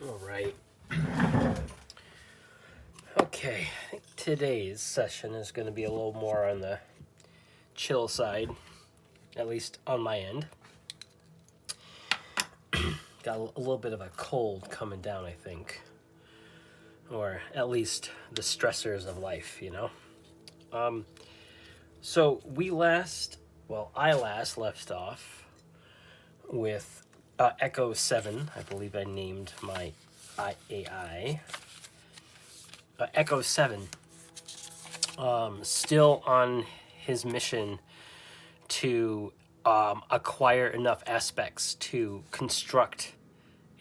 All right. Okay, I think today's session is going to be a little more on the chill side, at least on my end. Got a little bit of a cold coming down, I think. Or at least the stressors of life, you know? So I last left off with Echo 7. I believe I named my AI. Echo 7, still on his mission to acquire enough aspects to construct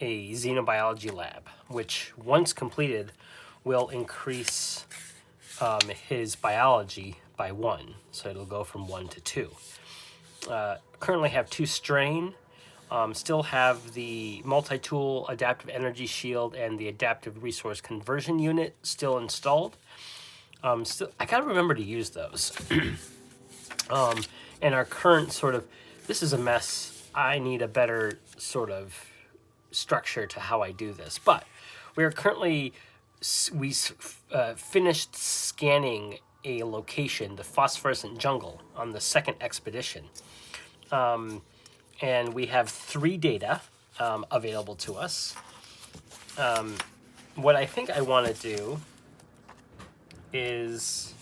a xenobiology lab, which, once completed, will increase his biology by 1. So it'll go from 1 to 2. Currently have 2 strain. Still have the multi-tool adaptive energy shield and the adaptive resource conversion unit still installed. I gotta remember to use those. And our current sort of, this is a mess. I need a better sort of structure to how I do this. But we are currently, finished scanning a location, the phosphorescent jungle, on the second expedition. And we have 3 data available to us. What I think I want to do is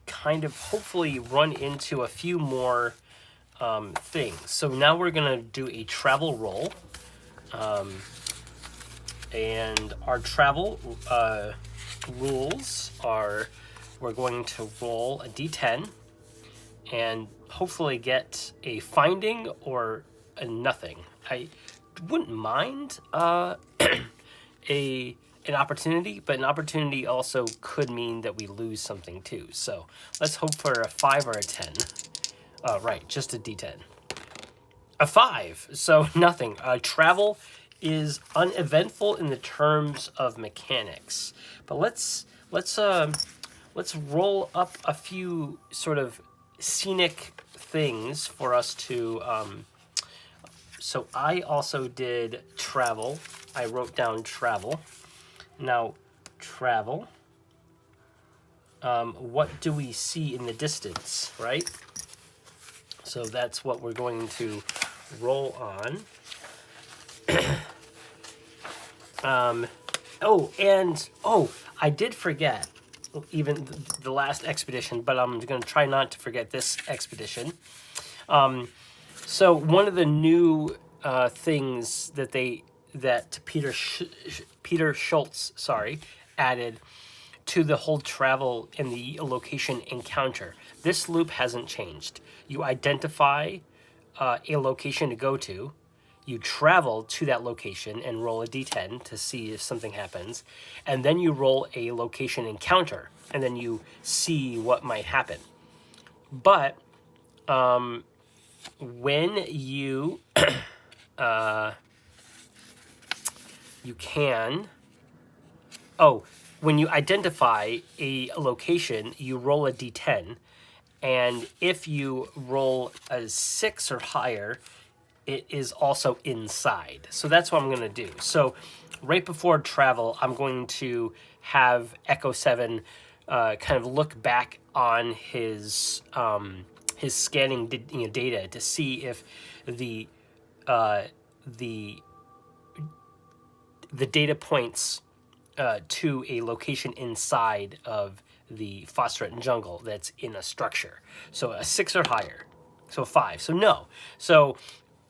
kind of hopefully run into a few more things. So now we're going to do a travel roll. And our travel rules are, we're going to roll a d10 and hopefully get a finding or a nothing. I wouldn't mind an opportunity, but an opportunity also could mean that we lose something too. So let's hope for a 5 or a 10. Right, just a d10. A 5, so nothing. Travel is uneventful in the terms of mechanics, but let's roll up a few sort of scenic things for us to. So I also did travel. I wrote down travel. Now, travel. What do we see in the distance, right? So that's what we're going to roll on. I did forget even the last expedition, but I'm going to try not to forget this expedition. So one of the new things that Peter Schultz, added to the whole travel and the location encounter. This loop hasn't changed. You identify a location to go to, you travel to that location and roll a d10 to see if something happens, and then you roll a location encounter, and then you see what might happen. But when you when you identify a location, you roll a d10, and if you roll a 6 or higher, it is also inside. So that's what I'm going to do. So right before travel, I'm going to have Echo 7 kind of look back on his scanning data to see if the data points to a location inside of the phosphorescent jungle that's in a structure. So a 6 or higher. So 5. So no. So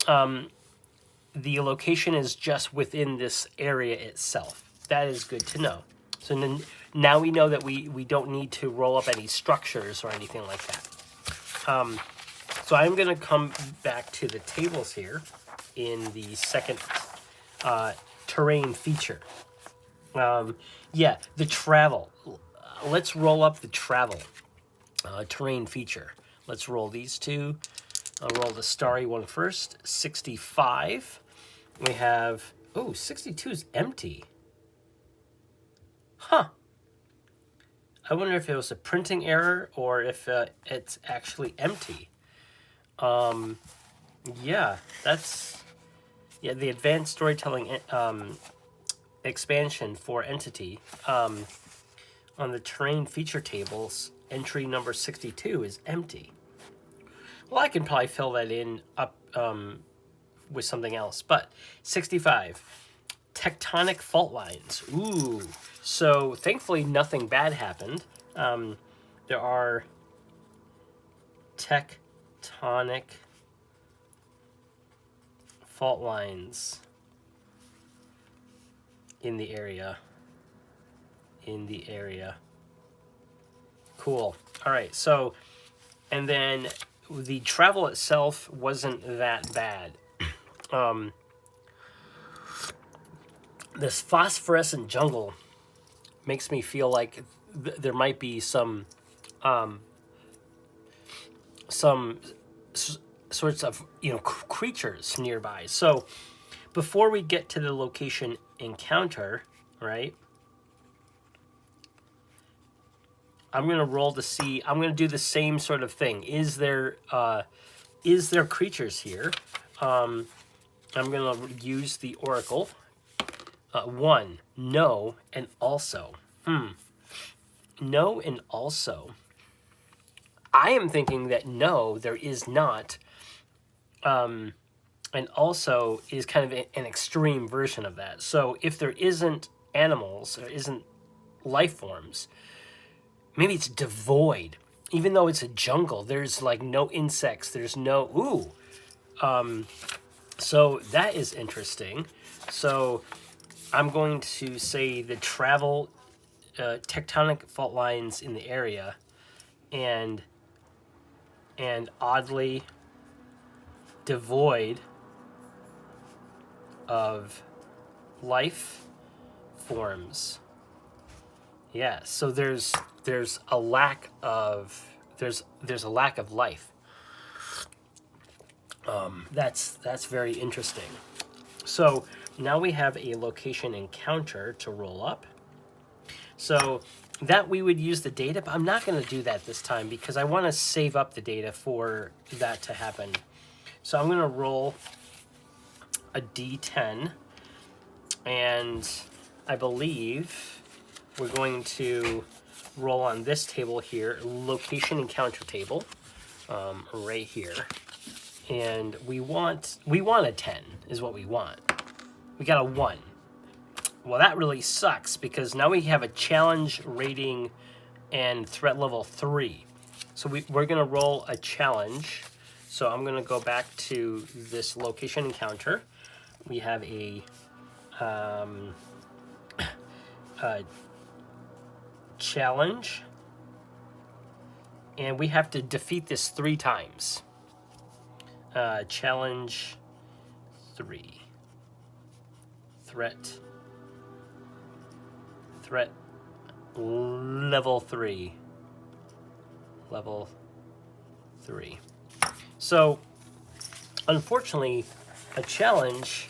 the location is just within this area itself. That is good to know. So now we know that we don't need to roll up any structures or anything like that. So I'm going to come back to the tables here in the second terrain feature. The travel. Let's roll up the travel terrain feature. Let's roll these two. I'll roll the starry one first. 65. We have, 62 is empty. Huh. I wonder if it was a printing error or if it's actually empty. Yeah, the advanced storytelling expansion for Entity on the terrain feature tables, entry number 62 is empty. Well, I can probably fill that in up with something else. But 65, tectonic fault lines. Ooh. So thankfully nothing bad happened. There are tectonic fault lines in the area. Cool. All right. So, and then the travel itself wasn't that bad. This phosphorescent jungle makes me feel like there might be some sorts of creatures nearby. So before we get to the location encounter, right? I'm gonna roll to see. I'm gonna do the same sort of thing. Is there creatures here? I'm gonna use the oracle. 1, no, and also. No and also. I am thinking that no, there is not. And also is kind of an extreme version of that. So if there isn't animals, or isn't life forms, maybe it's devoid. Even though it's a jungle, there's like no insects. There's no so that is interesting. So I'm going to say the travel tectonic fault lines in the area, and oddly devoid of life forms. Yeah, so there's a lack of there's a lack of life. That's very interesting. So now we have a location encounter to roll up. So that we would use the data, but I'm not going to do that this time because I want to save up the data for that to happen. So I'm going to roll a D10, and I believe we're going to roll on this table here, location encounter table, right here. And we want a 10 is what we want. We got a 1. Well, that really sucks because now we have a challenge rating and threat level 3. So we're going to roll a challenge. So I'm going to go back to this location encounter. We have a challenge, and we have to defeat this 3 times. Challenge 3. Threat level 3. Level 3. So, unfortunately, a challenge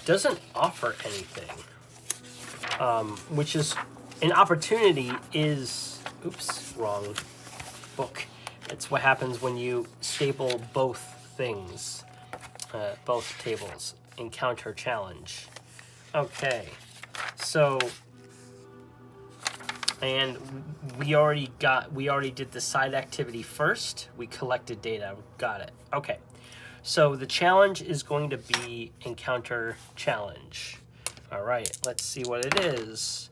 doesn't offer anything, which is an opportunity is, oops, wrong book. It's what happens when you staple both things, both tables, encounter challenge. Okay, so, and we already did the side activity first. We collected data, got it. Okay, so the challenge is going to be encounter challenge. All right, let's see what it is.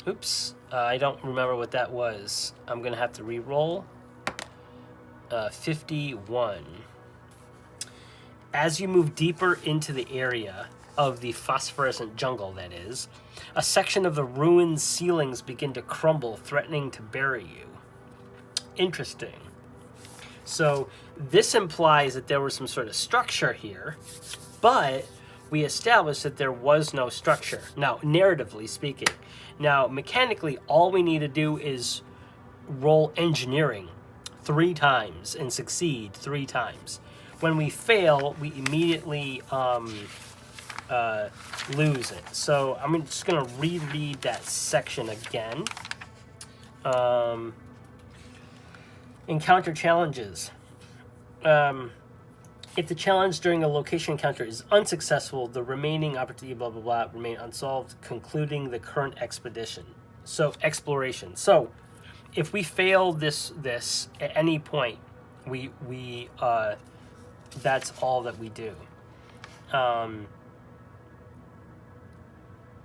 Oops, I don't remember what that was. I'm gonna have to re-roll. 51. As you move deeper into the area of the phosphorescent jungle, that is, a section of the ruined ceilings begin to crumble, threatening to bury you. Interesting. So this implies that there was some sort of structure here, but we established that there was no structure. Now, narratively speaking. Now, mechanically, all we need to do is roll engineering 3 times and succeed 3 times. When we fail, we immediately lose it. So I'm just going to reread that section again. Encounter challenges. If the challenge during a location encounter is unsuccessful, the remaining opportunity, blah, blah, blah, remain unsolved, concluding the current expedition. So, exploration. So, if we fail this at any point, we that's all that we do.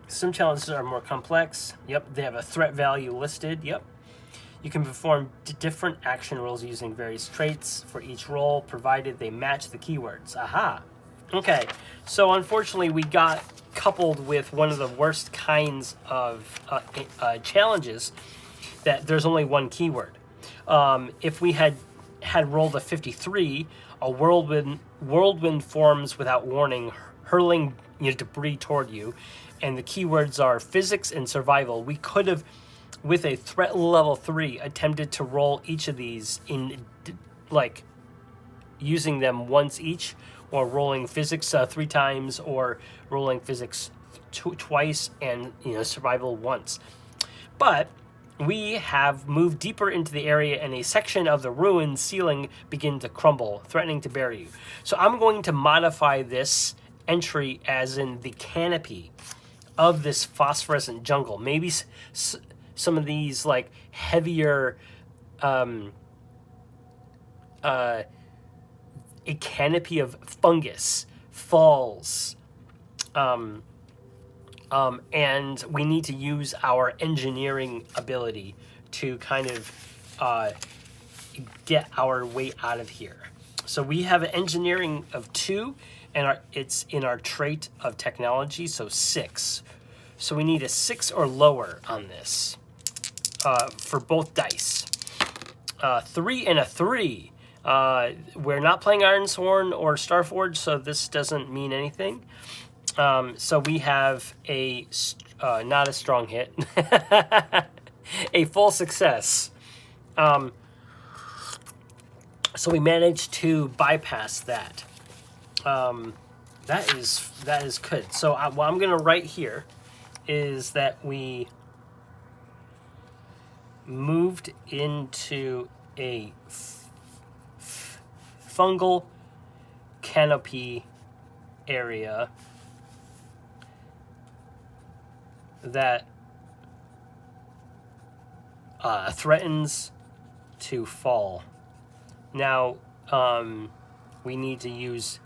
Some challenges are more complex. Yep, they have a threat value listed. Yep. You can perform different action rolls using various traits for each roll, provided they match the keywords. Aha. Okay, so unfortunately we got coupled with one of the worst kinds of challenges, that there's only one keyword. If we had rolled a 53, a whirlwind forms without warning, hurling debris toward you, and the keywords are physics and survival. We could have, with a threat level 3, attempted to roll each of these in like using them once each, or rolling physics 3 times, or rolling physics twice, and survival once. But we have moved deeper into the area, and a section of the ruined ceiling begin to crumble, threatening to bury you. So I'm going to modify this entry as in the canopy of this phosphorescent jungle. Maybe some of these like heavier a canopy of fungus falls, and we need to use our engineering ability to kind of get our way out of here. So we have an engineering of 2, and it's in our trait of technology, so 6. So we need a 6 or lower on this for both dice. 3 and a 3. We're not playing Ironsworn or Starforge, so this doesn't mean anything. So we have a not a strong hit, a full success. So we managed to bypass that. That is good. So what I'm going to write here is that we moved into a fungal canopy area that threatens to fall. Now, we need to use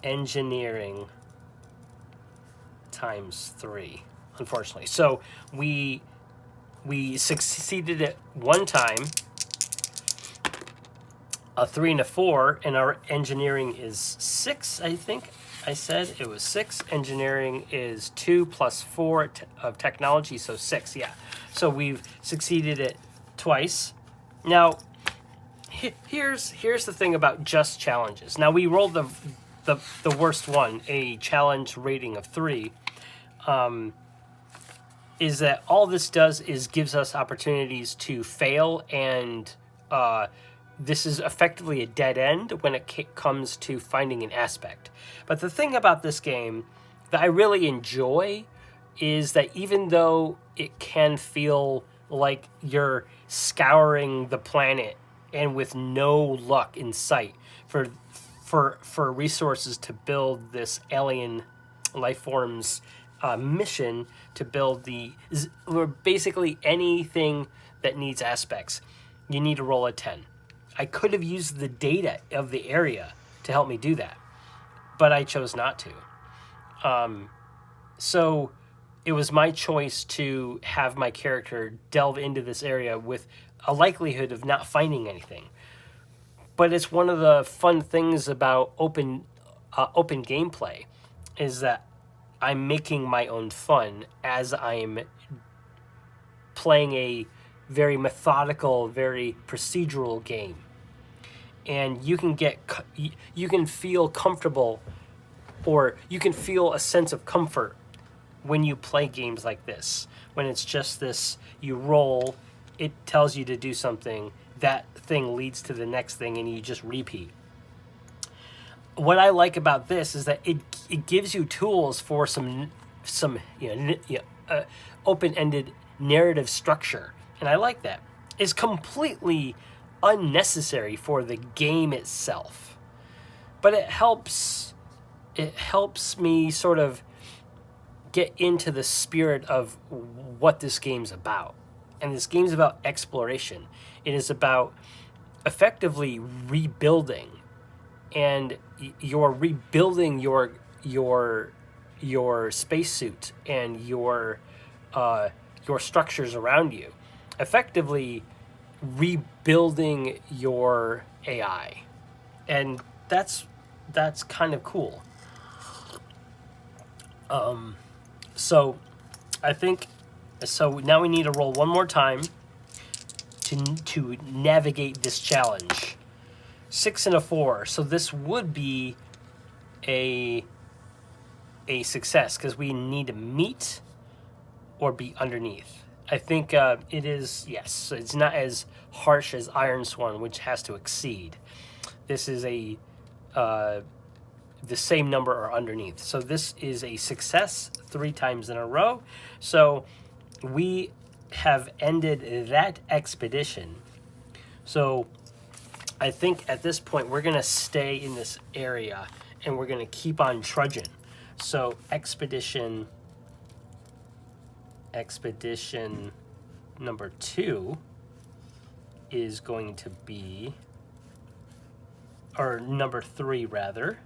engineering times 3, unfortunately. So we succeeded at 1 time, a 3 and a 4, and our engineering is 6, I think. I said it was 6. Engineering is 2 plus 4 of technology, so 6, yeah. So we've succeeded it twice. Now, here's the thing about just challenges. Now, we rolled the worst one, a challenge rating of 3. Is that all this does is gives us opportunities to fail, and this is effectively a dead end when it comes to finding an aspect. But the thing about this game that I really enjoy is that even though it can feel like you're scouring the planet and with no luck in sight for resources to build this alien life forms mission to build or basically anything that needs aspects, you need to roll a 10. I could have used the data of the area to help me do that, but I chose not to. So it was my choice to have my character delve into this area with a likelihood of not finding anything. But it's one of the fun things about open gameplay is that I'm making my own fun as I'm playing a very methodical, very procedural game. And you can feel comfortable, or you can feel a sense of comfort when you play games like this. When it's just this, you roll, it tells you to do something, that thing leads to the next thing, and you just repeat. What I like about this is that it gives you tools for some open-ended narrative structure, and I like that. It's completely unnecessary for the game itself, but it helps me sort of get into the spirit of what this game's about. And this game's about exploration. It is about effectively rebuilding, and you're rebuilding your spacesuit and your structures around you, effectively rebuilding your AI, and that's kind of cool. So I think so. Now we need to roll one more time to navigate this challenge. 6 and a 4. So this would be a success because we need to meet or be underneath. I think it is, yes. So it's not as harsh as Iron Sworn, which has to exceed. This is the same number or underneath. So this is a success 3 times in a row. So we have ended that expedition. So I think at this point we're going to stay in this area and we're going to keep on trudging. So expedition number 2 is going to be, or number 3 rather.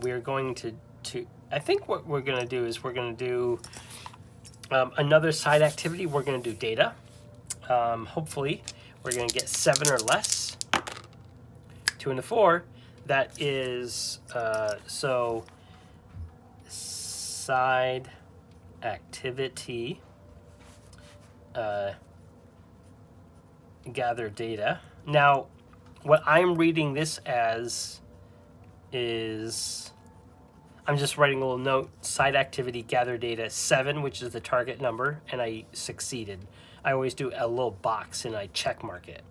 We are going to I think what we're going to do is we're going to do another side activity. We're going to do data. Hopefully we're going to get 7 or less. 2 and a 4. That is so side activity, gather data. Now what I'm reading this as is, I'm just writing a little note, side activity, gather data 7, which is the target number, and I succeeded. I always do a little box and I check mark it.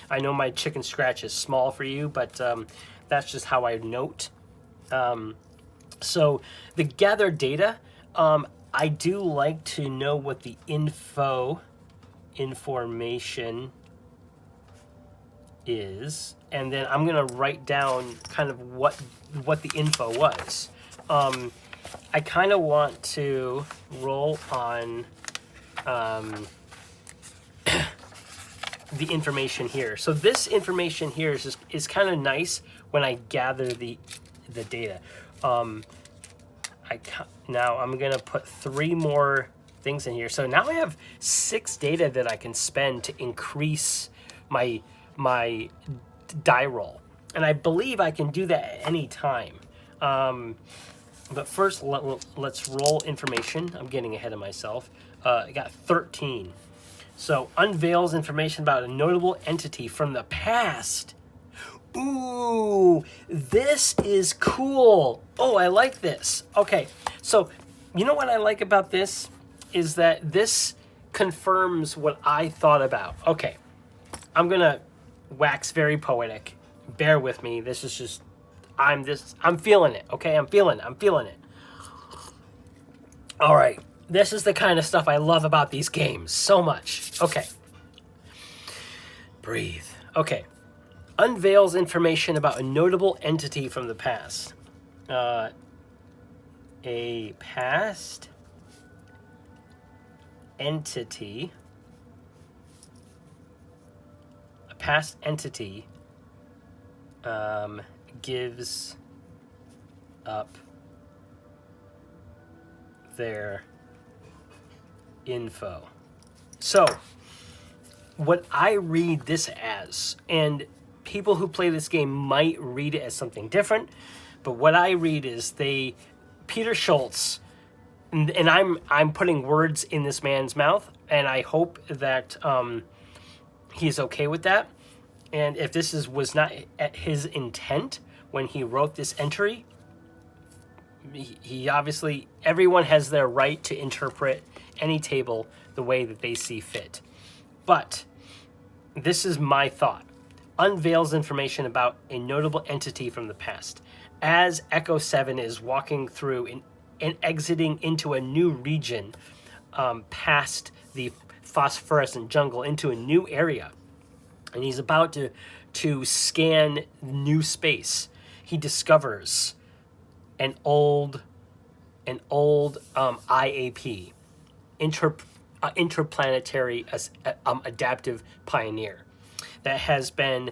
I know my chicken scratch is small for you, but that's just how I note. So the gather data, I do like to know what the information is, and then I'm gonna write down kind of what the info was. I kind of want to roll on the information here. So this information here is kind of nice when I gather the data. Now I'm gonna put 3 more things in here. So now I have 6 data that I can spend to increase my die roll, and I believe I can do that at any time. But first, let's roll information. I'm getting ahead of myself. I got 13. So unveils information about a notable entity from the past. Ooh, this is cool. Oh, I like this. Okay, so you know what I like about this is that this confirms what I thought about. Okay, I'm gonna wax very poetic. Bear with me. This is just, I'm feeling it. Okay, I'm feeling it. All right, this is the kind of stuff I love about these games so much. Okay, breathe. Okay, unveils information about a notable entity from the past. A past entity. A past entity gives up their info. So what I read this as, and people who play this game might read it as something different, but what I read is Peter Schultz, and I'm putting words in this man's mouth, and I hope that he's okay with that. And if this was not at his intent when he wrote this entry, he obviously, everyone has their right to interpret any table the way that they see fit. But this is my thought. Unveils information about a notable entity from the past. As Echo 7 is walking through and exiting into a new region, past the phosphorescent jungle into a new area, and he's about to scan new space. He discovers an old I.A.P, interplanetary adaptive pioneer that has been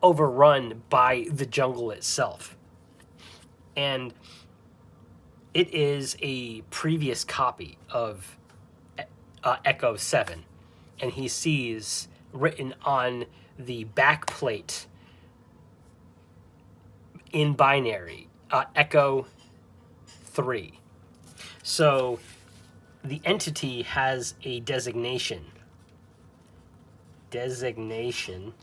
overrun by the jungle itself, and it is a previous copy of Echo 7, and he sees written on the back plate in binary Echo 3. So the entity has a designation. Designation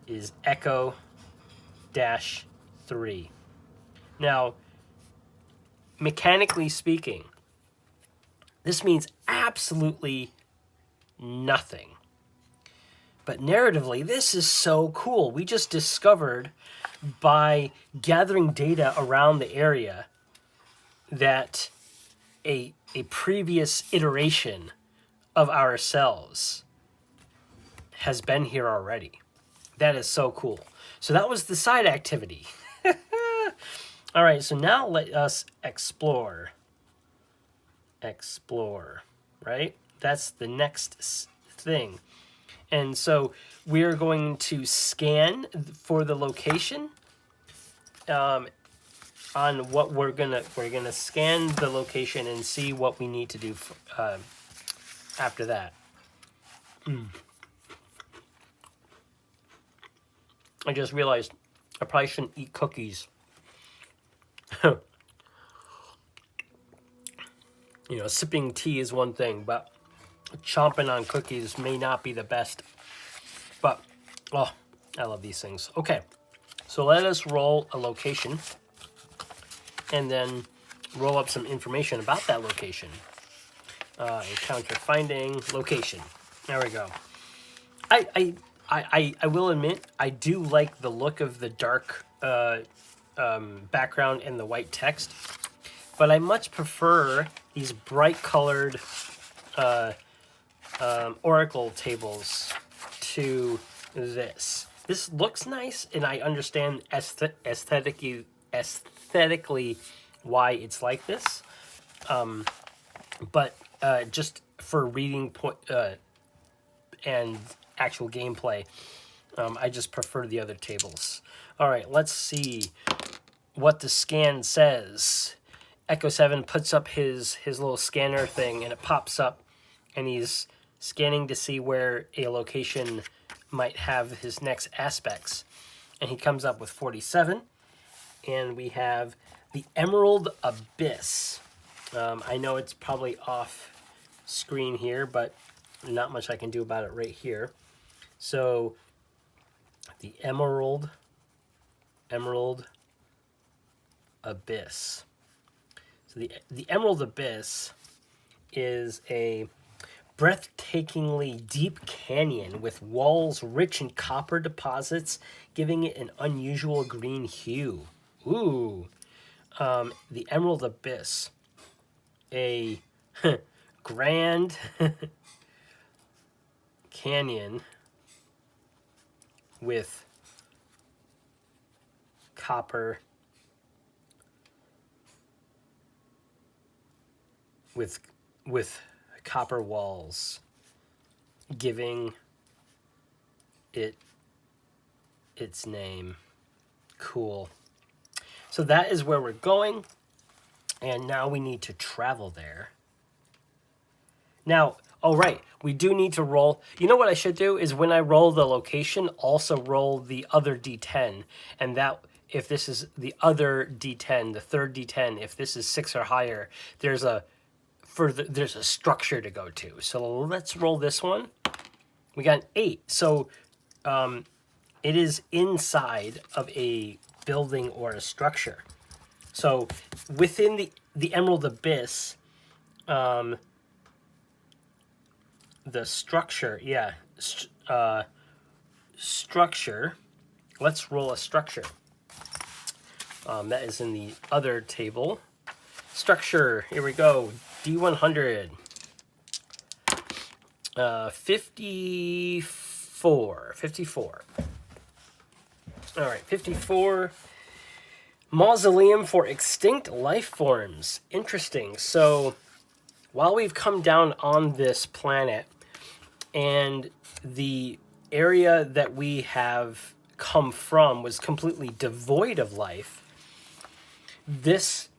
is Echo 3. Now, mechanically speaking, this means absolutely nothing. But narratively, this is so cool. We just discovered by gathering data around the area that a previous iteration of ourselves has been here already. That is so cool. So that was the side activity. All right, so now let us explore. Explore, right? That's the next thing. And so we're going to scan for the location. On what we're gonna scan the location and see what we need to do after that. I just realized I probably shouldn't eat cookies. You know, sipping tea is one thing, but chomping on cookies may not be the best. But, oh, I love these things. Okay, so let us roll a location and then roll up some information about that location. Encounter finding location. There we go. I will admit, I do like the look of the dark background and the white text, but I much prefer these bright colored oracle tables to this. This looks nice, and I understand aesthetically why it's like this. But just for reading and actual gameplay, I just prefer the other tables. All right, let's see what the scan says. Echo 7 puts up his little scanner thing, and it pops up, and he's scanning to see where a location might have his next aspects. And he comes up with 47, and we have the Emerald Abyss. I know it's probably off screen here, but not much I can do about it right here. So the Emerald Abyss. So the Emerald Abyss is a breathtakingly deep canyon with walls rich in copper deposits, giving it an unusual green hue. Ooh. The Emerald Abyss. A grand canyon with copper with copper walls, giving it its name. Cool. So that is where we're going, and now we need to travel there. Now, oh right, we do need to roll. You know what I should do is when I roll the location, also roll the other D10, and that if this is the other D10, the third D10, if this is 6 or higher, there's a structure to go to. So let's roll this one. We got an 8. So it is inside of a building or a structure. So within the Emerald Abyss, the structure, structure. Let's roll a structure. That is in the other table. Structure, here we go. D100. 54. 54. All right, 54. Mausoleum for extinct life forms. Interesting. So, while we've come down on this planet, and the area that we have come from was completely devoid of life, this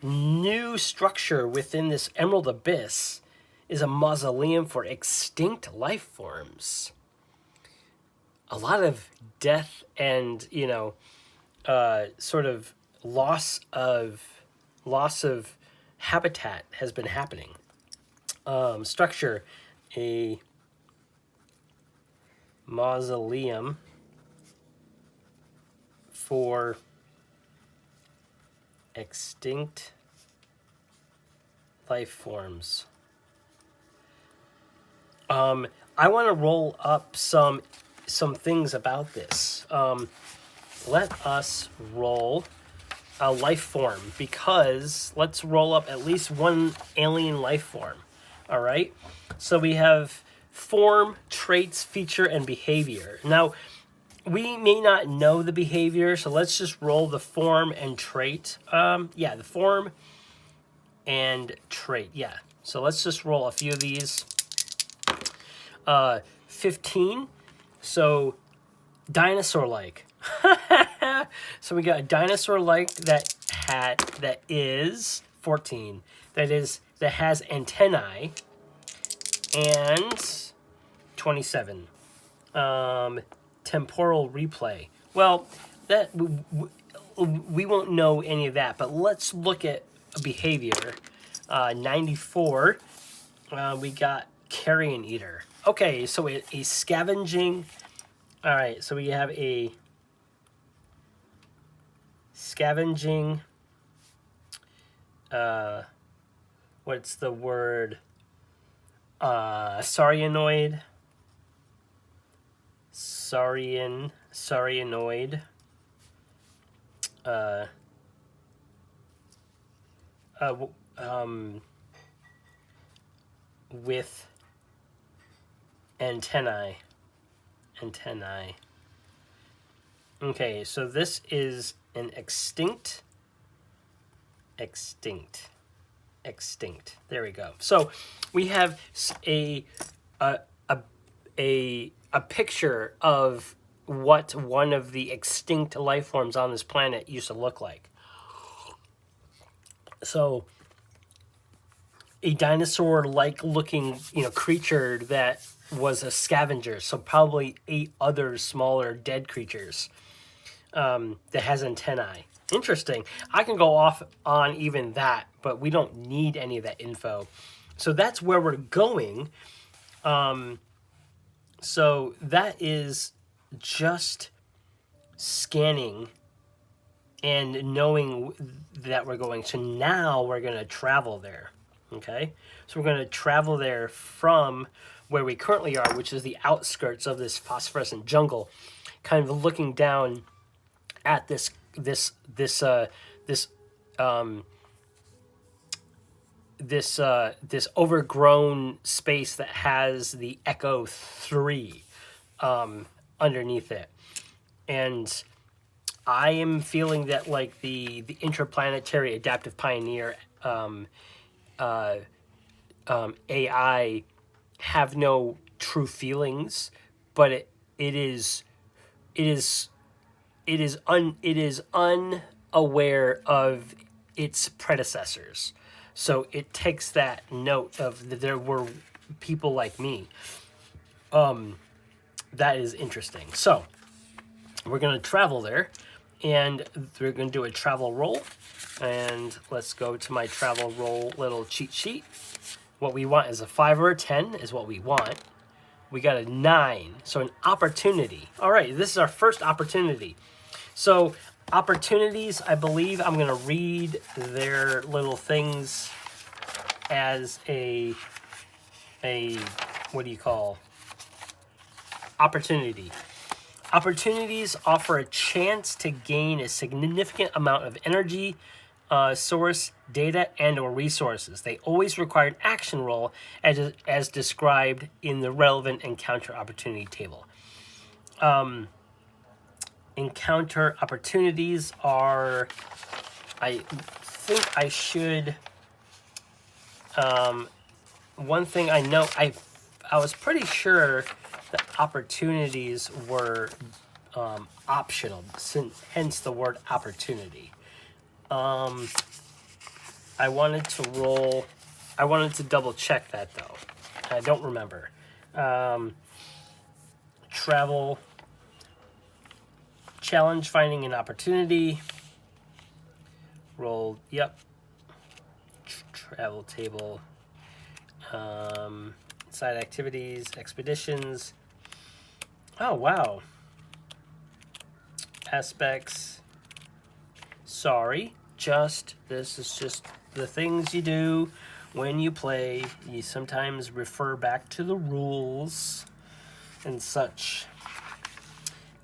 new structure within this emerald abyss is a mausoleum for extinct life forms. A lot of death and, sort of loss of habitat has been happening. Structure, a mausoleum for extinct life forms. I want to roll up some things about this. Let us roll a life form, because let's roll up at least one alien life form. All right. So we have form, traits, feature, and behavior. Now, we may not know the behavior, so let's just roll the form and trait. The form and trait. Yeah. So let's just roll a few of these. 15. So dinosaur-like. So we got a dinosaur-like that is 14. That has antennae, and 27. Temporal replay. Well, that we won't know any of that, but let's look at behavior. 94. We got carrion eater. Okay, so a scavenging. All right, so we have a scavenging. What's the word? Saurianoid. Saurianoid. With antennae. Okay, so this is an extinct. There we go. So we have a picture of what one of the extinct life forms on this planet used to look like. So a dinosaur-like looking, creature that was a scavenger. So probably ate other smaller dead creatures. That has antennae. Interesting. I can go off on even that, but we don't need any of that info. So that's where we're going. So that is just scanning and knowing that we're going. So now we're going to travel there. Okay? So we're going to travel there from where we currently are, which is the outskirts of this phosphorescent jungle, kind of looking down at this overgrown space that has the Echo 3 underneath it. And I am feeling that like the interplanetary adaptive pioneer AI have no true feelings, but it is unaware of its predecessors. So it takes that note of that there were people like me. That is interesting. So we're going to travel there, and we're going to do a travel roll. And let's go to my travel roll little cheat sheet. What we want is a 5 or a 10 is what we want. We got a 9, so an opportunity. All right, this is our first opportunity. So opportunities, I believe I'm going to read their little things as a what do you call? Opportunity. Opportunities offer a chance to gain a significant amount of energy source, data, and or resources. They always require an action roll as described in the relevant encounter opportunity table. Encounter opportunities are, I think I should, one thing I know, I was pretty sure that opportunities were optional, hence the word opportunity. I wanted to double check that though. I don't remember. Travel, challenge, finding an opportunity. Roll, yep. Travel table. Side activities, expeditions. Oh, wow. Aspects. Sorry, this is just the things you do when you play. You sometimes refer back to the rules and such.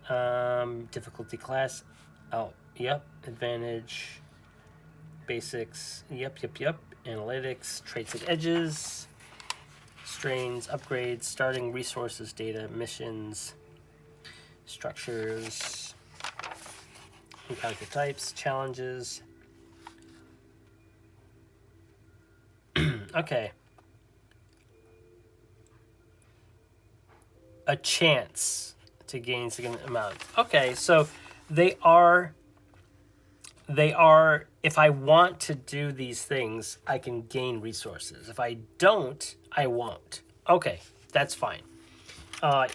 Difficulty class. Oh, yep. Advantage. Basics. Yep. Analytics. Traits and edges. Strains. Upgrades. Starting resources. Data. Missions. Structures. Encounter types. Challenges. Okay. A chance to gain significant amount. Okay, so they are, if I want to do these things, I can gain resources. If I don't, I won't. Okay, that's fine.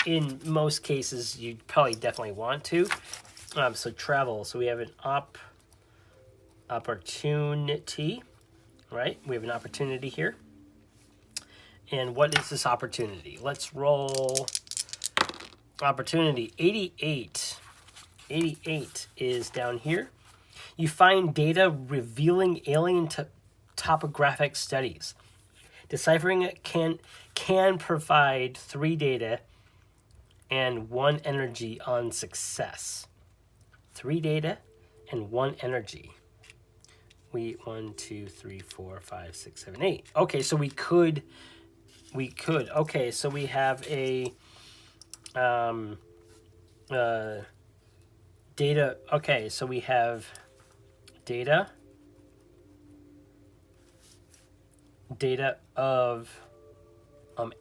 In most cases, you probably definitely want to. So travel. So we have an opportunity, right? We have an opportunity here. And what is this opportunity? Let's roll opportunity. 88. 88 is down here. You find data revealing alien topographic studies. Deciphering it can provide 3 data and 1 energy on success. 3 data and 1 energy. 1, 2, 3, 4, 5, 6, 7, 8. Okay, so we could. Okay, so we have a data. Okay, so we have data of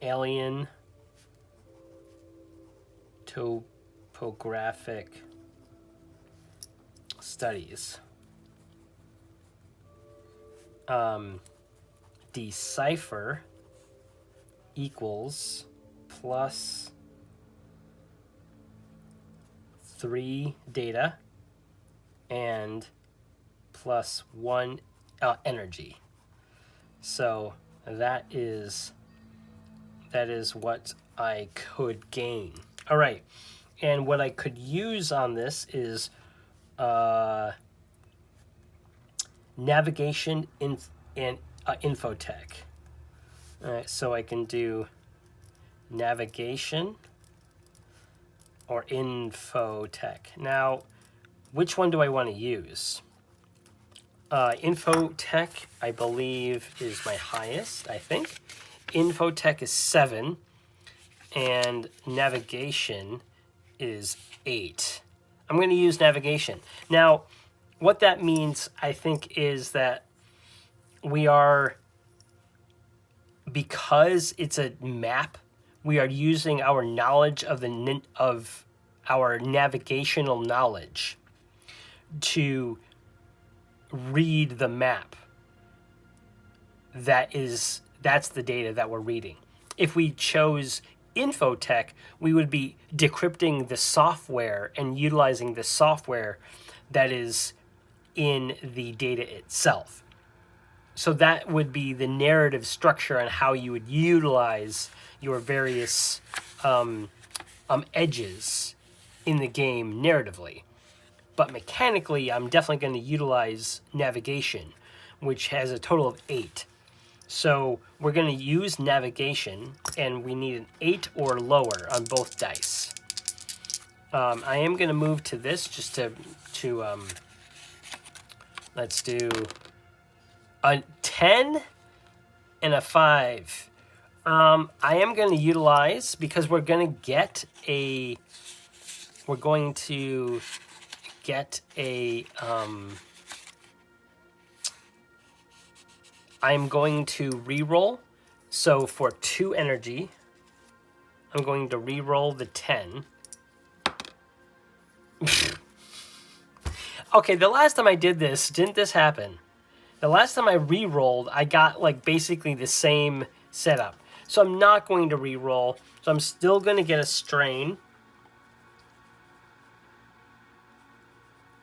alien topographic studies. Decipher equals plus 3 data and plus 1 energy. So that is what I could gain. All right, and what I could use on this is navigation and infotech. All right, so I can do navigation or infotech. Now, which one do I want to use? Infotech, I believe, is my highest, I think. Infotech is 7, and navigation is 8. I'm going to use navigation. Now, what that means, I think, is that we are, because it's a map, we are using our knowledge of our navigational knowledge to read the map. That's the data that we're reading. If we chose infotech, we would be decrypting the software and utilizing the software that is in the data itself. So that would be the narrative structure on how you would utilize your various edges in the game narratively. But mechanically, I'm definitely going to utilize navigation, which has a total of 8. So we're going to use navigation, and we need an 8 or lower on both dice. I am going to move to this just to let's do A 10 and a 5. I am going to utilize, because we're going to get a I'm going to re-roll. So for 2 energy, I'm going to re-roll the 10. Okay, the last time I did this, didn't this happen? The last time I re-rolled, I got like basically the same setup. So I'm not going to re-roll. So I'm still going to get a strain.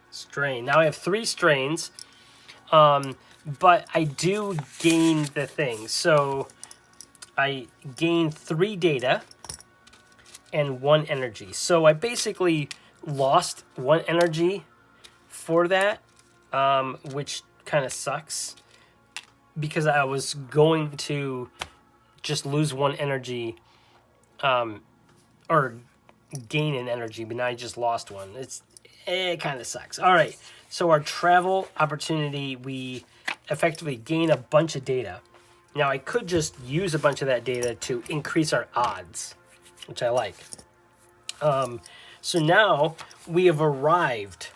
Strain. Now I have 3 strains. But I do gain the thing. So I gain 3 data and 1 energy. So I basically lost 1 energy for that, which kind of sucks, because I was going to just lose 1 energy, or gain an energy, but now I just lost 1. It kind of sucks. All right, so our travel opportunity, we effectively gain a bunch of data. Now I could just use a bunch of that data to increase our odds, which I like. So now we have arrived,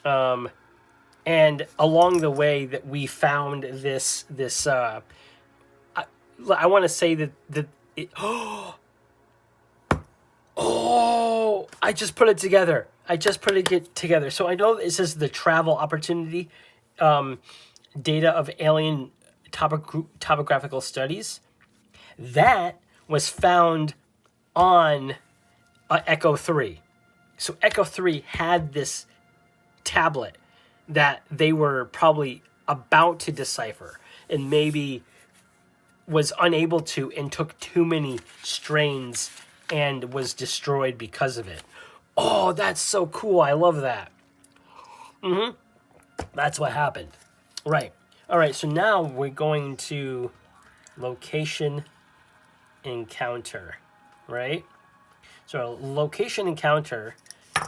and along the way that we found this I want to say that it, oh, I just put it together. So I know it says the travel opportunity, data of alien topographical studies. That was found on Echo 3. So Echo 3 had this tablet that they were probably about to decipher, and maybe was unable to, and took too many strains and was destroyed because of it. Oh, that's so cool. I love that. That's what happened. Right. All right, so now we're going to location encounter, right? So location encounter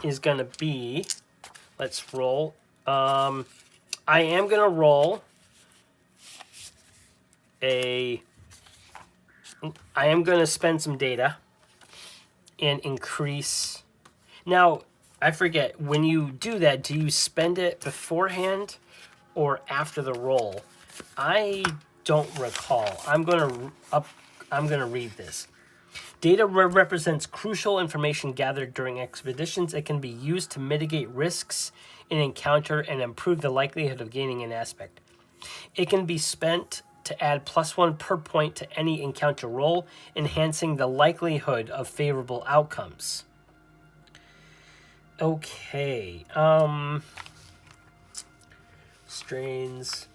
is going to be, let's roll. I am going to roll I am going to spend some data and increase. Now, I forget, when you do that, do you spend it beforehand or after the roll? I don't recall. I'm going to read this. Data represents crucial information gathered during expeditions. It can be used to mitigate risks in encounter and improve the likelihood of gaining an aspect. It can be spent to add +1 per point to any encounter roll, enhancing the likelihood of favorable outcomes. Okay. Strains,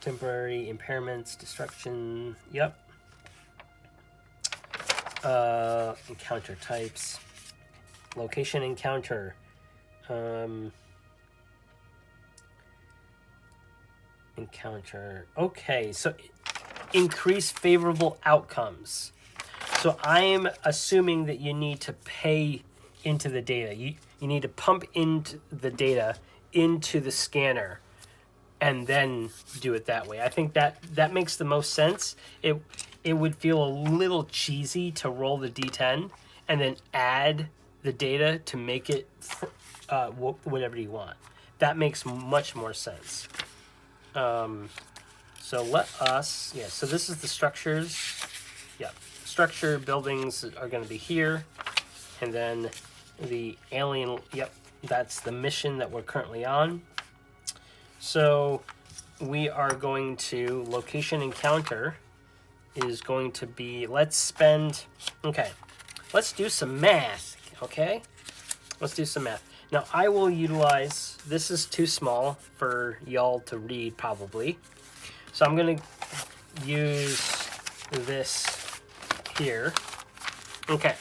temporary impairments, destruction. Yep. Encounter types. Location encounter. Encounter. Okay, so increase favorable outcomes. So I'm assuming that you need to pay into the data. You need to pump into the data into the scanner and then do it that way. I think that makes the most sense. It would feel a little cheesy to roll the D10 and then add the data to make it whatever you want. That makes much more sense. So let us, so this is the structures. Yeah, structure buildings are going to be here. And then the alien, that's the mission that we're currently on. So we are going to, location encounter is going to be, let's do some math, okay? Let's do some math. Now I will utilize, this is too small for y'all to read probably. So I'm going to use this here. Okay.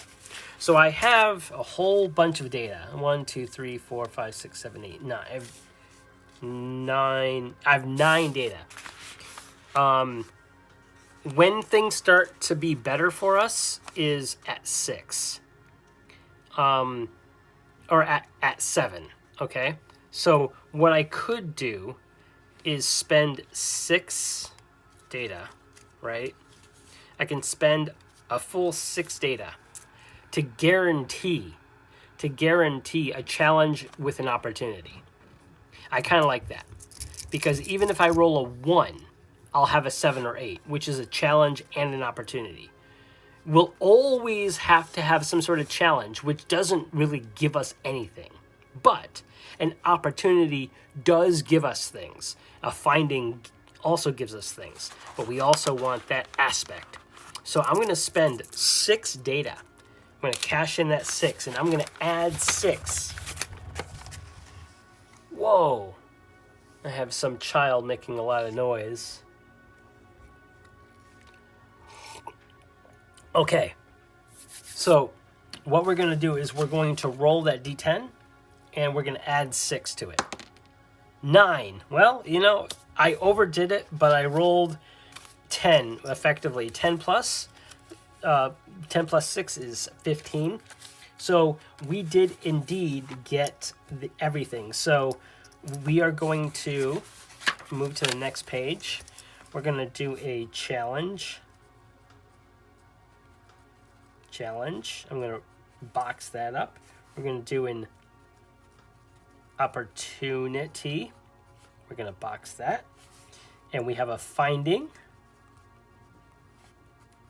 So I have a whole bunch of data. 1, 2, 3, 4, 5, 6, 7, 8, 9. I have 9 data. When things start to be better for us is at 6. Or at 7, okay? So what I could do is spend 6 data, right? I can spend a full 6 data to guarantee a challenge with an opportunity. I kind of like that, because even if I roll a 1, I'll have a 7 or 8, which is a challenge and an opportunity. We'll always have to have some sort of challenge, which doesn't really give us anything. But an opportunity does give us things. A finding also gives us things. But we also want that aspect. So I'm going to spend 6 data. I'm going to cash in that 6, and I'm going to add 6. Whoa. I have some child making a lot of noise. Okay. So what we're going to do is we're going to roll that d10, and we're going to add 6 to it. 9. Well, I overdid it, but I rolled 10 effectively. 10 plus 6 is 15. So we did indeed get everything. So we are going to move to the next page. We're going to do a challenge. I'm going to box that up. We're going to do an opportunity. We're going to box that. And we have a finding.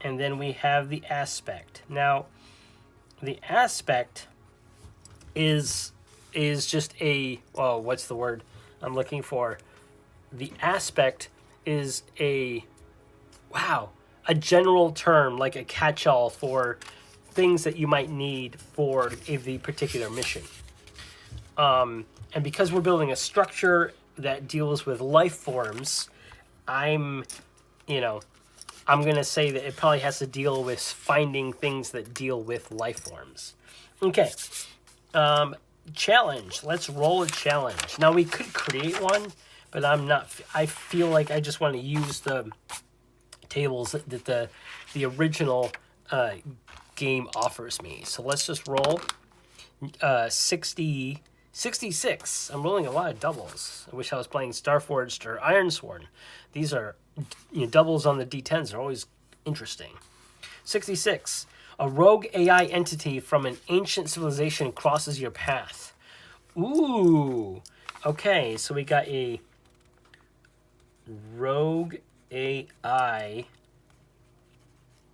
And then we have the aspect. Now, the aspect is just what's the word I'm looking for? The aspect is a general term, like a catch-all for things that you might need for the particular mission. And because we're building a structure that deals with life forms, I'm going to say that it probably has to deal with finding things that deal with life forms. Okay. Challenge. Let's roll a challenge. Now, we could create one, but I feel like I just want to use the tables that the original game offers me. So let's just roll 66. I'm rolling a lot of doubles. I wish I was playing Starforged or Ironsworn. These are doubles on the D10s are always interesting. 66. A rogue AI entity from an ancient civilization crosses your path. Ooh. Okay, so we got a rogue AI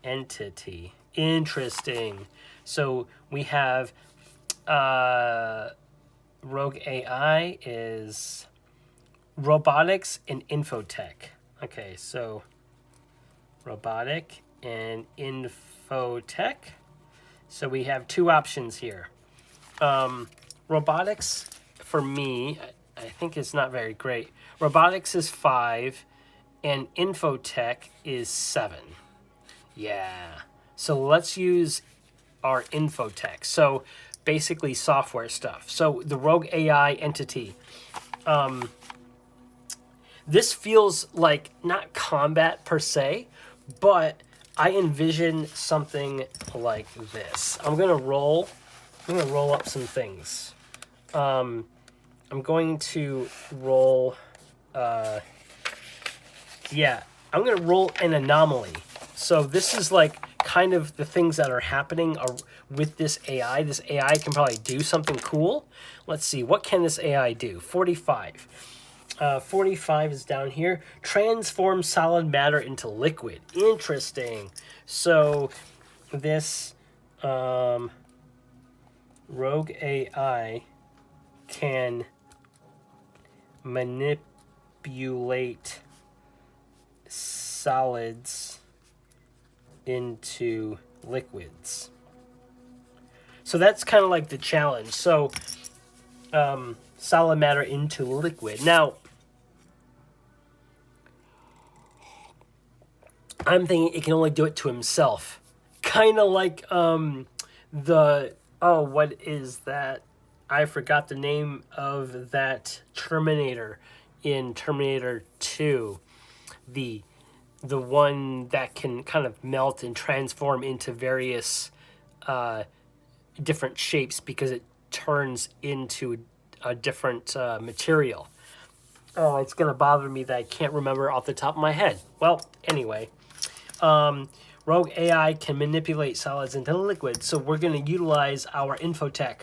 entity. Interesting. So we have rogue AI is robotics and infotech. Okay, so robotic and infotech. So we have 2 options here. Robotics, for me, I think it's not very great. Robotics is 5, and infotech is 7. Yeah. So let's use our infotech. So basically software stuff. So the rogue AI entity. This feels like not combat per se, but I envision something like this. I'm gonna roll up some things. I'm going to roll. I'm gonna roll an anomaly. So this is like kind of the things that are happening with this AI. This AI can probably do something cool. Let's see, what can this AI do? 45. 45 is down here. Transform solid matter into liquid. Interesting. So this rogue AI can manipulate solids into liquids. So that's kind of like the challenge. So solid matter into liquid. Now, I'm thinking it can only do it to himself. Kind of like what is that? I forgot the name of that Terminator in Terminator 2. The one that can kind of melt and transform into various different shapes because it turns into a different material. Oh, it's going to bother me that I can't remember off the top of my head. Well, anyway. Rogue AI can manipulate solids into liquids, so we're going to utilize our infotech,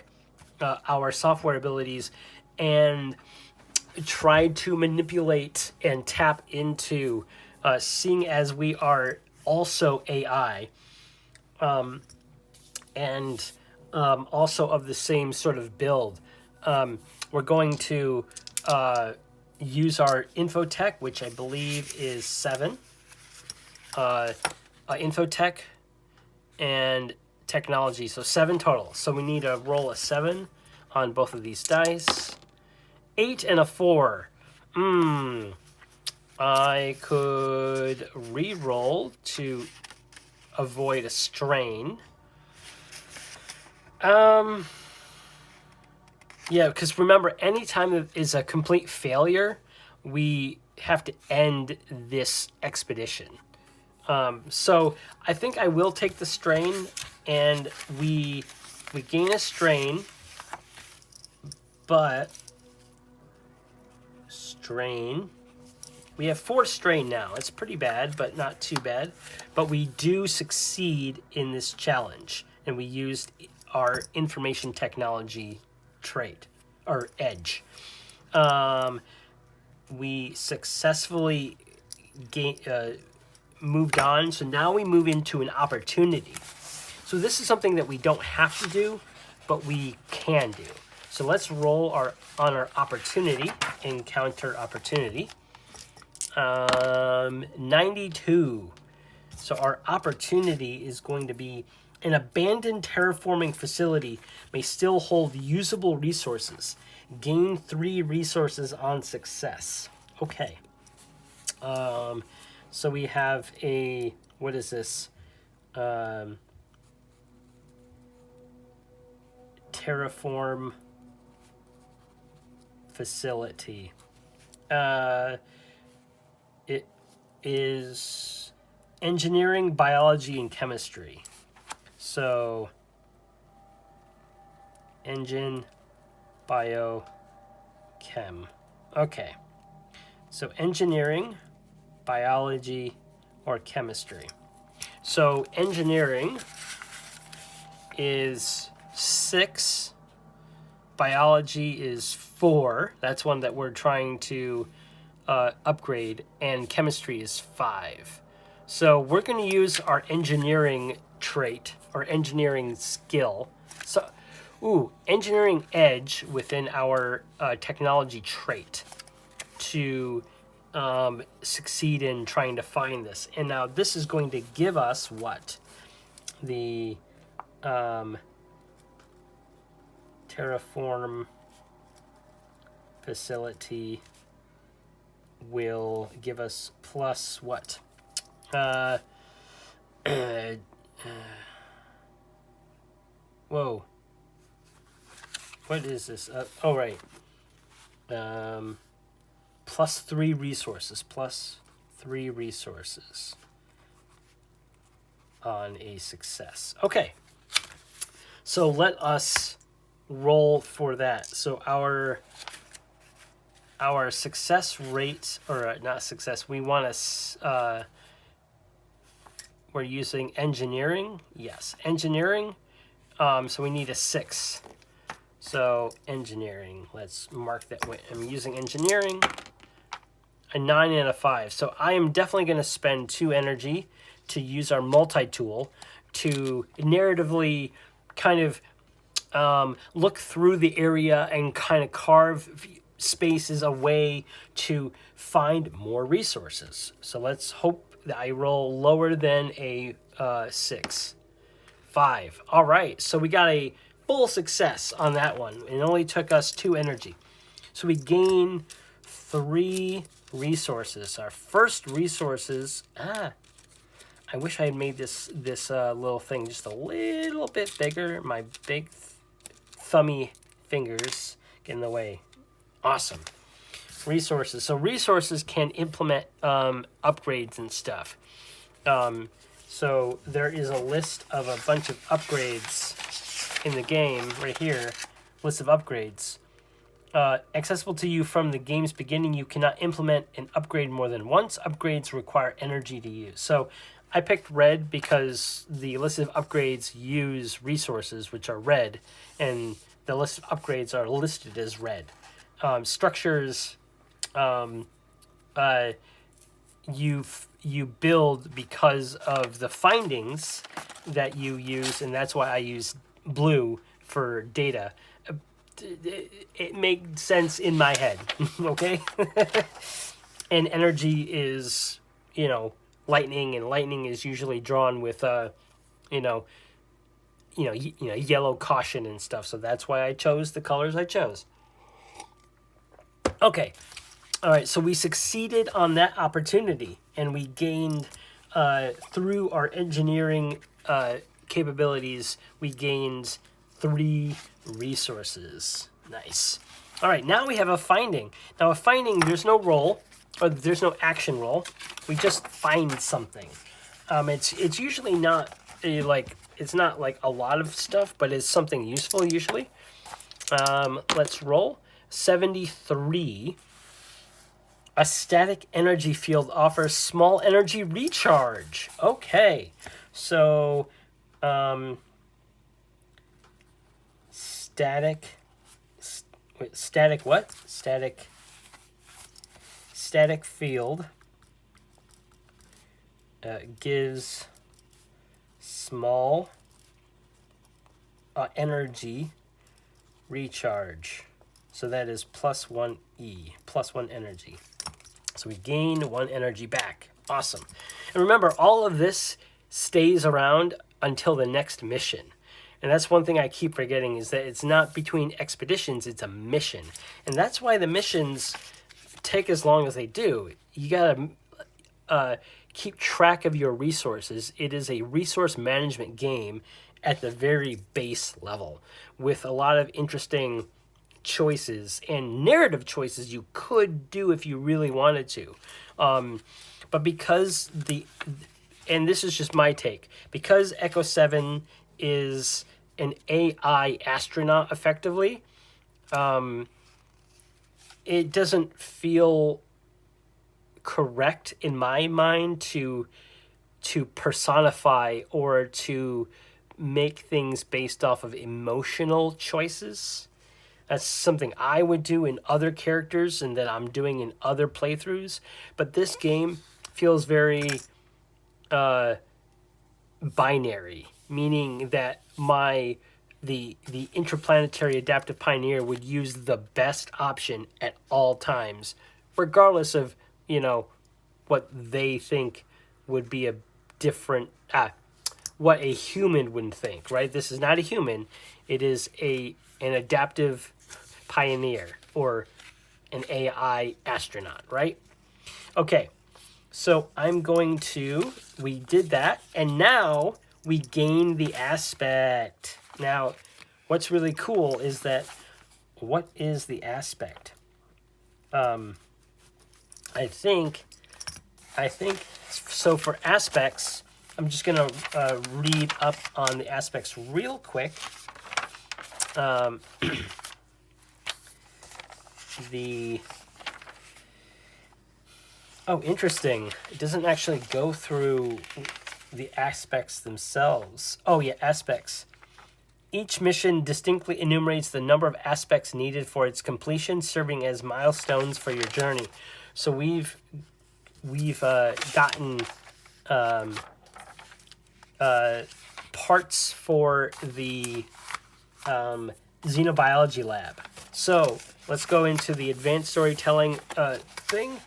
our software abilities, and try to manipulate and tap into, seeing as we are also AI, and also of the same sort of build. We're going to use our infotech, which I believe is 7. Infotech and technology, so 7 total. So we need to roll a 7 on both of these dice. 8 and a 4. I could re-roll to avoid a strain. Yeah, because remember, anytime it is a complete failure, we have to end this expedition. So I think I will take the strain, and we gain a strain, but strain. We have 4 strain now. It's pretty bad, but not too bad. But we do succeed in this challenge, and we used our information technology trait, or edge. We successfully moved on, so now we move into an opportunity. So this is something that we don't have to do, but we can do. So let's roll on our opportunity, encounter opportunity. 92. So our opportunity is going to be: an abandoned terraforming facility may still hold usable resources. Gain 3 resources on success. Okay. So we have a, what is this? Terraform facility. It is engineering, biology, and chemistry. So, engine, bio, chem. Okay. So, engineering, biology, or chemistry. So, engineering is 6. Biology is 4. That's one that we're trying to upgrade. And chemistry is 5. So we're going to use our engineering trait, or engineering skill. So, engineering edge within our technology trait to succeed in trying to find this. And now this is going to give us what? The terraform facility will give us plus what? Whoa. What is this? Oh, right. Plus 3 resources. Plus 3 resources on a success. Okay. So let us roll for that. So our success rate, or not success, we want to, we're using engineering. Yes, engineering. So we need a 6. So engineering, let's mark that way. I'm using engineering. A 9 and a 5. So I am definitely going to spend 2 energy to use our multi-tool to narratively kind of look through the area and kind of carve spaces away to find more resources. So let's hope that I roll lower than a 6. 5. All right, so we got a full success on that one. It only took us 2 energy. So we gain 3 resources. Our first resources, I wish I had made this little thing just a little bit bigger. My big thummy fingers get in the way. Awesome. Resources. So resources can implement upgrades and stuff. So there is a list of a bunch of upgrades in the game right here. List of upgrades. accessible to you from the game's beginning. You cannot implement an upgrade more than once. Upgrades require energy to use. So I picked red because the list of upgrades use resources, which are red, and the list of upgrades are listed as red. Structures, you build because of the findings that you use, and that's why I use blue for data. It made sense in my head. Okay. And energy is, lightning, and lightning is usually drawn with you know yellow caution and stuff. So that's why I chose the colors I chose. Okay. All right, so we succeeded on that opportunity, and we gained, through our engineering capabilities, we gained 3 resources. Nice. All right, now we have a finding. Now, a finding, there's no roll, or there's no action roll. We just find something. It's usually not it's not like a lot of stuff, but it's something useful usually. Let's roll. 73. A static energy field offers small energy recharge. Okay. So, static what? Static field gives small energy recharge. So that is +1 E, +1 energy. So we gain 1 energy back. Awesome. And remember, all of this stays around until the next mission. And that's one thing I keep forgetting, is that it's not between expeditions, it's a mission. And that's why the missions take as long as they do. You gotta keep track of your resources. It is a resource management game at the very base level, with a lot of interesting choices and narrative choices you could do if you really wanted to. But because and this is just my take, because Echo 7 is an AI astronaut effectively, it doesn't feel correct in my mind to personify or to make things based off of emotional choices. That's something I would do in other characters and that I'm doing in other playthroughs. But this game feels very binary, meaning that the interplanetary adaptive pioneer would use the best option at all times, regardless of, what they think would be a different what a human would think, right? This is not a human. It is an adaptive pioneer, or an AI astronaut, right? Okay, so we did that, and now we gain the aspect. Now, what's really cool is that, what is the aspect? I think, so for aspects, I'm just going to read up on the aspects real quick. Interesting. It doesn't actually go through the aspects themselves. Oh, yeah, aspects. Each mission distinctly enumerates the number of aspects needed for its completion, serving as milestones for your journey. So we've gotten parts for the xenobiology lab. So let's go into the advanced storytelling thing,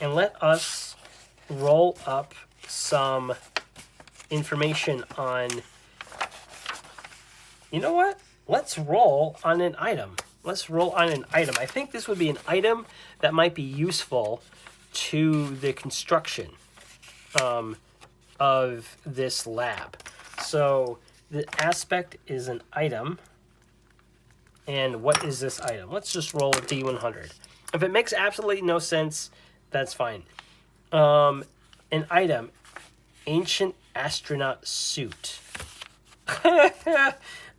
and let us roll up some information on... You know what? Let's roll on an item. I think this would be an item that might be useful to the construction of this lab. So the aspect is an item. And what is this item? Let's just roll D100. If it makes absolutely no sense, that's fine. An item, ancient astronaut suit.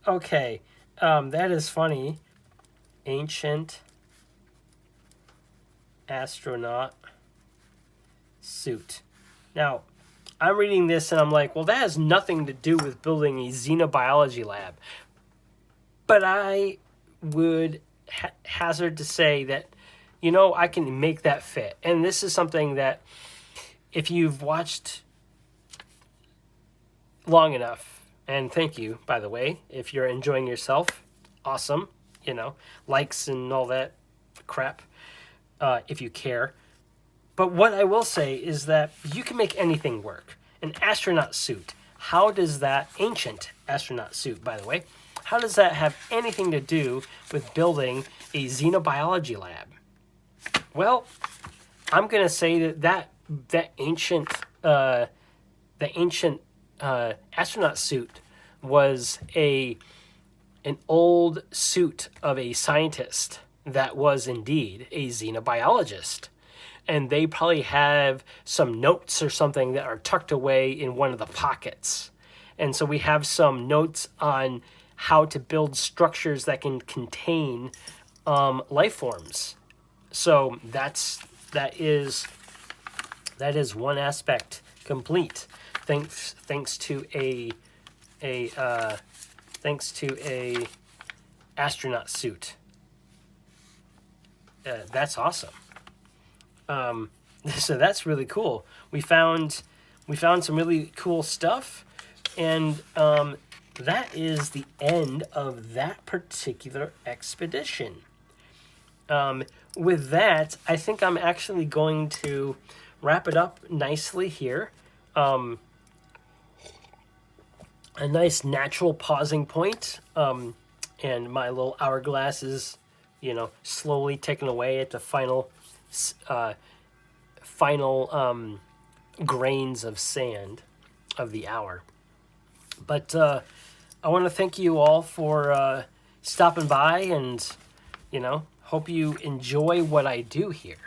Okay, that is funny. Ancient astronaut suit. Now, I'm reading this and I'm like, well, that has nothing to do with building a xenobiology lab. But I would hazard to say that, I can make that fit. And this is something that, if you've watched long enough, and thank you, by the way, if you're enjoying yourself, awesome, likes and all that crap, if you care. But what I will say is that you can make anything work. An astronaut suit. How does that ancient astronaut suit, by the way, how does that have anything to do with building a xenobiology lab? Well, I'm going to say that ancient astronaut suit was an old suit of a scientist that was indeed a xenobiologist. And they probably have some notes or something that are tucked away in one of the pockets. And so we have some notes on how to build structures that can contain life forms. So that is one aspect complete, thanks to a astronaut suit. That's awesome. So that's really cool. We found some really cool stuff, and that is the end of that particular expedition. With that, I think I'm actually going to wrap it up nicely here. A nice natural pausing point, and my little hourglass is, slowly ticking away at the final grains of sand of the hour. But I want to thank you all for stopping by, and hope you enjoy what I do here.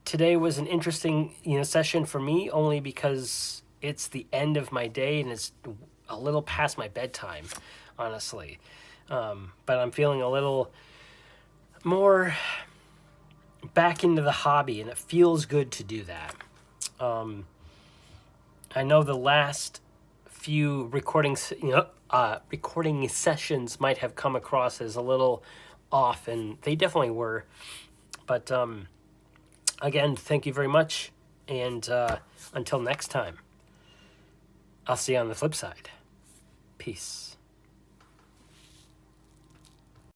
Today was an interesting session for me, only because it's the end of my day and it's a little past my bedtime, honestly. But I'm feeling a little more back into the hobby, and it feels good to do that. I know the last few recording sessions might have come across as a little off, and they definitely were. But again, thank you very much, and until next time, I'll see you on the flip side. Peace.